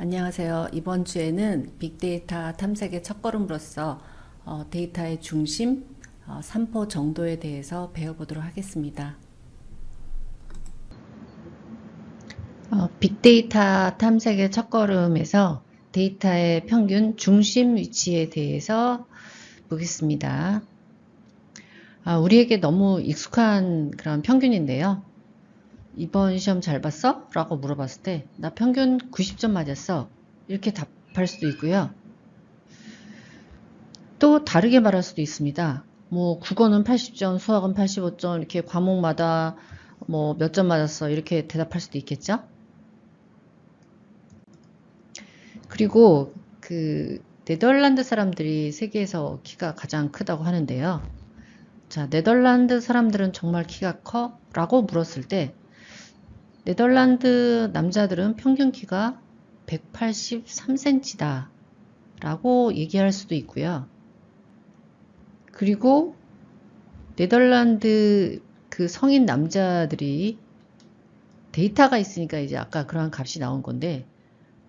안녕하세요. 이번 주에는 빅데이터 탐색의 첫걸음으로서 데이터의 중심 3포 정도에 대해서 배워보도록 하겠습니다. 빅데이터 탐색의 첫걸음에서 데이터의 평균 중심 위치에 대해서 보겠습니다. 우리에게 너무 익숙한 그런 평균인데요. 이번 시험 잘 봤어? 라고 물어봤을 때 나 평균 90점 맞았어. 이렇게 답할 수도 있고요. 또 다르게 말할 수도 있습니다. 뭐 국어는 80점, 수학은 85점 이렇게 과목마다 뭐 몇 점 맞았어 이렇게 대답할 수도 있겠죠. 그리고 그 네덜란드 사람들이 세계에서 키가 가장 크다고 하는데요. 자, 네덜란드 사람들은 정말 키가 커? 라고 물었을 때 네덜란드 남자들은 평균 키가 183cm다 라고 얘기할 수도 있고요. 그리고 네덜란드 그 성인 남자들이 데이터가 있으니까 이제 아까 그런 값이 나온 건데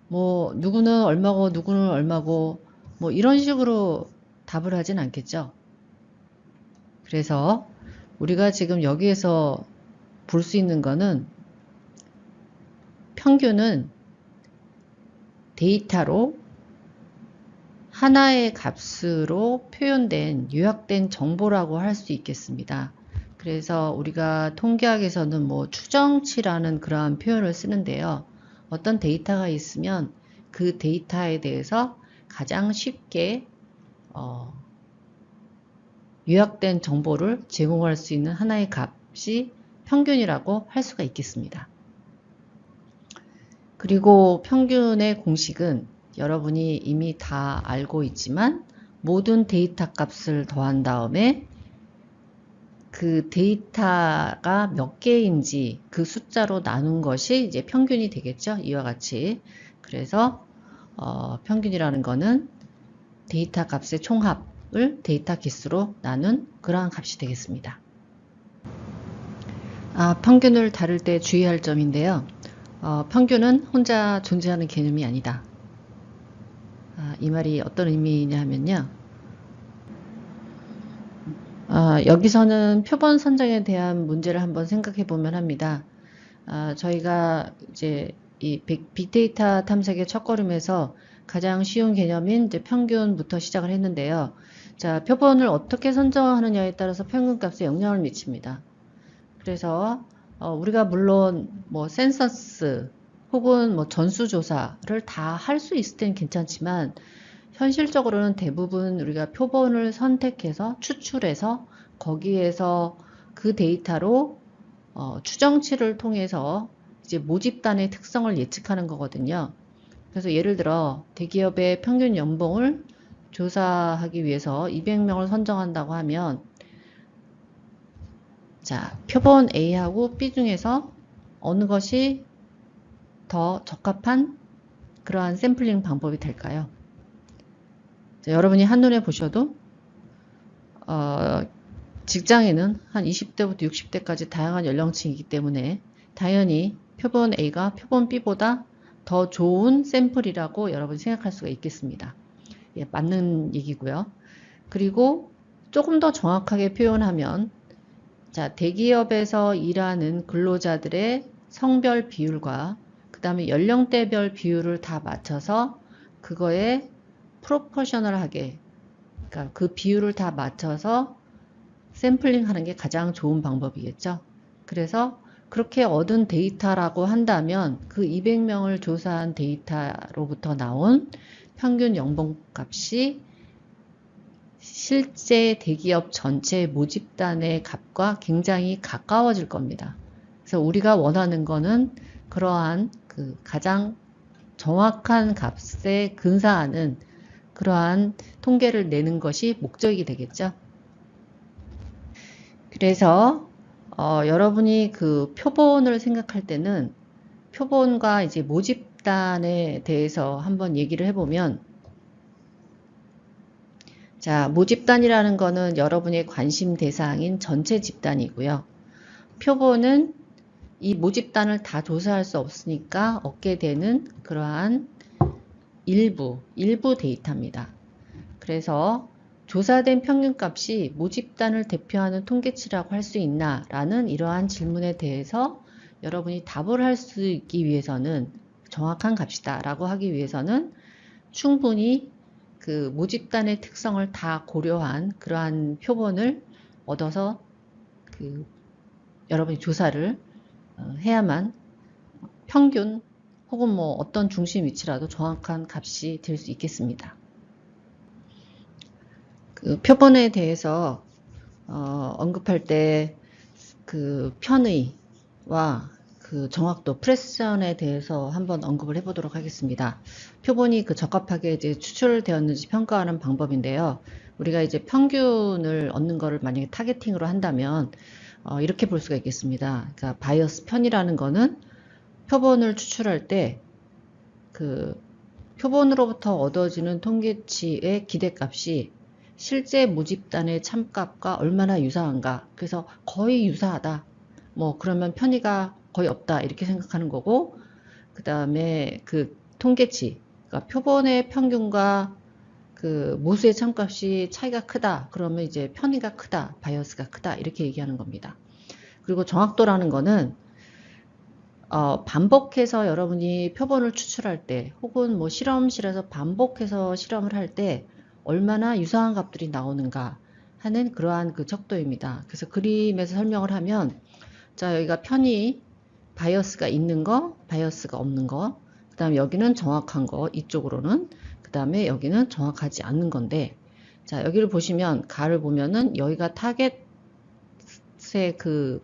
뭐 누구는 얼마고 누구는 얼마고 뭐 이런 식으로 답을 하진 않겠죠. 그래서 우리가 지금 여기에서 볼 수 있는 거는 평균은 데이터로 하나의 값으로 표현된 요약된 정보라고 할 수 있겠습니다. 그래서 우리가 통계학에서는 뭐 추정치라는 그러한 표현을 쓰는데요. 어떤 데이터가 있으면 그 데이터에 대해서 가장 쉽게 요약된 정보를 제공할 수 있는 하나의 값이 평균이라고 할 수가 있겠습니다. 그리고 평균의 공식은 여러분이 이미 다 알고 있지만 모든 데이터 값을 더한 다음에 그 데이터가 몇 개인지 그 숫자로 나눈 것이 이제 평균이 되겠죠. 이와 같이. 그래서 평균이라는 거는 데이터 값의 총합을 데이터 개수로 나눈 그러한 값이 되겠습니다. 평균을 다룰 때 주의할 점인데요. 평균은 혼자 존재하는 개념이 아니다. 이 말이 어떤 의미냐면요. 여기서는 표본 선정에 대한 문제를 한번 생각해 보면 합니다. 저희가 이제 이 빅데이터 탐색의 첫걸음에서 가장 쉬운 개념인 이제 평균부터 시작을 했는데요. 자, 표본을 어떻게 선정하느냐에 따라서 평균값에 영향을 미칩니다. 그래서 우리가 물론 뭐 센서스 혹은 뭐 전수조사를 다 할 수 있을 땐 괜찮지만 현실적으로는 대부분 우리가 표본을 선택해서 추출해서 거기에서 그 데이터로 추정치를 통해서 이제 모집단의 특성을 예측하는 거거든요. 그래서 예를 들어 대기업의 평균 연봉을 조사하기 위해서 200명을 선정한다고 하면 자, 표본 A하고 B 중에서 어느 것이 더 적합한 그러한 샘플링 방법이 될까요? 자, 여러분이 한눈에 보셔도 직장에는 한 20대부터 60대까지 다양한 연령층이기 때문에 당연히 표본 A가 표본 B보다 더 좋은 샘플이라고 여러분이 생각할 수가 있겠습니다. 예, 맞는 얘기고요. 그리고 조금 더 정확하게 표현하면 자, 대기업에서 일하는 근로자들의 성별 비율과 그 다음에 연령대별 비율을 다 맞춰서 그거에 프로포셔널하게 그러니까 그 비율을 다 맞춰서 샘플링 하는 게 가장 좋은 방법이겠죠. 그래서 그렇게 얻은 데이터라고 한다면 그 200명을 조사한 데이터로부터 나온 평균 연봉 값이 실제 대기업 전체 모집단의 값과 굉장히 가까워질 겁니다. 그래서 우리가 원하는 거는 그러한 그 가장 정확한 값에 근사하는 그러한 통계를 내는 것이 목적이 되겠죠. 그래서 여러분이 그 표본을 생각할 때는 표본과 이제 모집단에 대해서 한번 얘기를 해보면 자, 모집단이라는 거는 여러분의 관심 대상인 전체 집단이고요. 표본은 이 모집단을 다 조사할 수 없으니까 얻게 되는 그러한 일부 데이터입니다. 그래서 조사된 평균값이 모집단을 대표하는 통계치라고 할 수 있나? 라는 이러한 질문에 대해서 여러분이 답을 할 수 있기 위해서는 정확한 값이다 라고 하기 위해서는 충분히 그 모집단의 특성을 다 고려한 그러한 표본을 얻어서 그 여러분이 조사를 해야만 평균 혹은 뭐 어떤 중심 위치라도 정확한 값이 될 수 있겠습니다. 그 표본에 대해서 언급할 때 그 편의와 그 정확도, 프레시전에 대해서 한번 언급을 해보도록 하겠습니다. 표본이 그 적합하게 이제 추출되었는지 평가하는 방법인데요. 우리가 이제 평균을 얻는 거를 만약에 타겟팅으로 한다면 이렇게 볼 수가 있겠습니다. 그러니까 바이어스 편이라는 거는 표본을 추출할 때 그 표본으로부터 얻어지는 통계치의 기대값이 실제 모집단의 참값과 얼마나 유사한가. 그래서 거의 유사하다. 뭐 그러면 편의가 거의 없다. 이렇게 생각하는 거고, 그 다음에 그 통계치, 그러니까 표본의 평균과 그 모수의 참값이 차이가 크다. 그러면 이제 편의가 크다. 바이어스가 크다. 이렇게 얘기하는 겁니다. 그리고 정확도라는 거는 반복해서 여러분이 표본을 추출할 때 혹은 뭐 실험실에서 반복해서 실험을 할 때 얼마나 유사한 값들이 나오는가 하는 그러한 그 척도입니다. 그래서 그림에서 설명을 하면 자 여기가 편의 바이어스가 있는 거, 바이어스가 없는 거, 그 다음에 여기는 정확한 거, 이쪽으로는 그 다음에 여기는 정확하지 않는 건데 자 여기를 보시면 가를 보면은 여기가 타겟의 그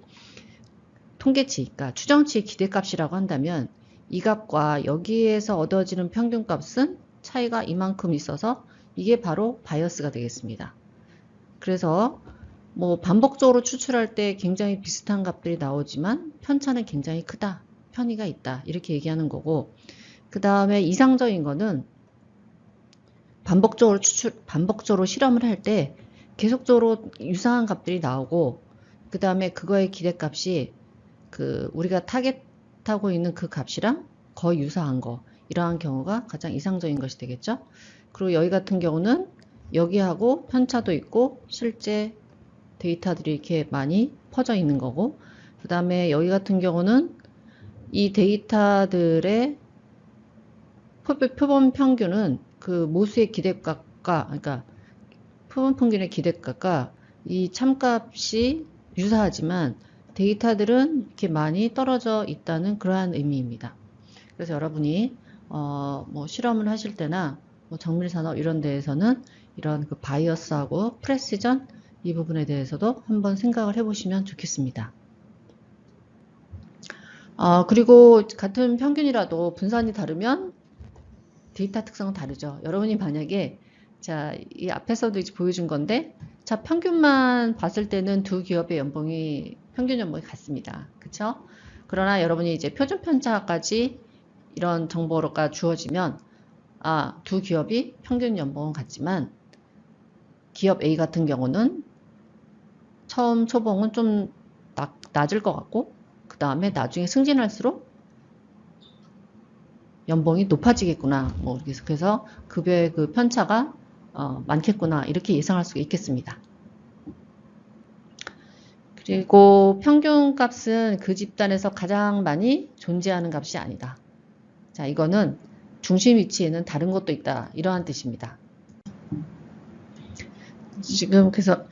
통계치, 그러니까 추정치의 기대값이라고 한다면 이 값과 여기에서 얻어지는 평균값은 차이가 이만큼 있어서 이게 바로 바이어스가 되겠습니다. 그래서 뭐 반복적으로 추출할 때 굉장히 비슷한 값들이 나오지만 편차는 굉장히 크다, 편의가 있다 이렇게 얘기하는 거고, 그 다음에 이상적인 거는 반복적으로 실험을 할 때 계속적으로 유사한 값들이 나오고 그 다음에 그거의 기대값이 그 우리가 타겟하고 있는 그 값이랑 거의 유사한 거, 이러한 경우가 가장 이상적인 것이 되겠죠. 그리고 여기 같은 경우는 여기하고 편차도 있고 실제 데이터들이 이렇게 많이 퍼져 있는 거고, 그 다음에 여기 같은 경우는 이 데이터들의 표본 평균은 그 모수의 기대값과, 그러니까 표본 평균의 기대값과 이 참값이 유사하지만 데이터들은 이렇게 많이 떨어져 있다는 그러한 의미입니다. 그래서 여러분이 뭐 실험을 하실 때나 뭐 정밀산업 이런 데에서는 이런 그 바이어스하고 프레시전 이 부분에 대해서도 한번 생각을 해보시면 좋겠습니다. 그리고 같은 평균이라도 분산이 다르면 데이터 특성은 다르죠. 여러분이 만약에 자, 이 앞에서도 이제 보여준 건데 자, 평균만 봤을 때는 두 기업의 연봉이 평균 연봉이 같습니다. 그쵸? 그러나 여러분이 이제 표준 편차까지 이런 정보가 주어지면 두 기업이 평균 연봉은 같지만 기업 A 같은 경우는 처음 초봉은 좀 낮을 것 같고 그 다음에 나중에 승진할수록 연봉이 높아지겠구나. 뭐 그래서 급여의 그 편차가 많겠구나. 이렇게 예상할 수가 있겠습니다. 그리고 평균값은 그 집단에서 가장 많이 존재하는 값이 아니다. 자, 이거는 중심 위치에는 다른 것도 있다. 이러한 뜻입니다. 지금 그래서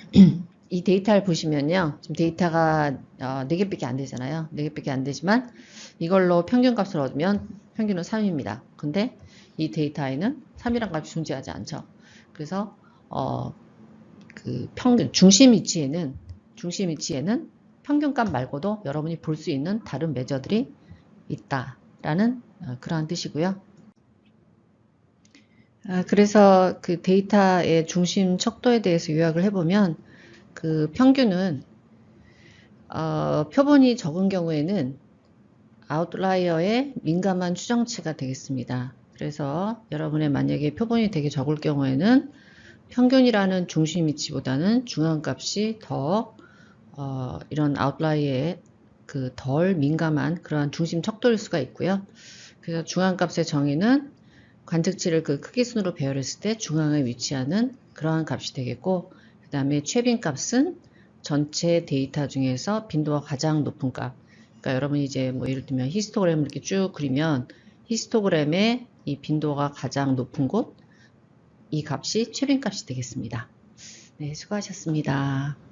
이 데이터를 보시면요. 지금 데이터가 4개밖에 안 되잖아요. 4개밖에 안 되지만 이걸로 평균값을 얻으면 평균은 3입니다. 근데 이 데이터에는 3이란 값이 존재하지 않죠. 그래서 그 평균 중심 위치에는 평균값 말고도 여러분이 볼 수 있는 다른 매저들이 있다라는 그러한 뜻이고요. 그래서 그 데이터의 중심 척도에 대해서 요약을 해보면 그 평균은 표본이 적은 경우에는 아웃라이어에 민감한 추정치가 되겠습니다. 그래서 여러분의 만약에 표본이 되게 적을 경우에는 평균이라는 중심 위치보다는 중앙값이 더 이런 아웃라이어에 그 덜 민감한 그러한 중심 척도일 수가 있고요. 그래서 중앙값의 정의는 관측치를 그 크기 순으로 배열했을 때 중앙에 위치하는 그러한 값이 되겠고, 그 다음에 최빈 값은 전체 데이터 중에서 빈도가 가장 높은 값. 그러니까 여러분이 이제 뭐 예를 들면 히스토그램을 이렇게 쭉 그리면 히스토그램의 이 빈도가 가장 높은 곳, 이 값이 최빈 값이 되겠습니다. 네, 수고하셨습니다.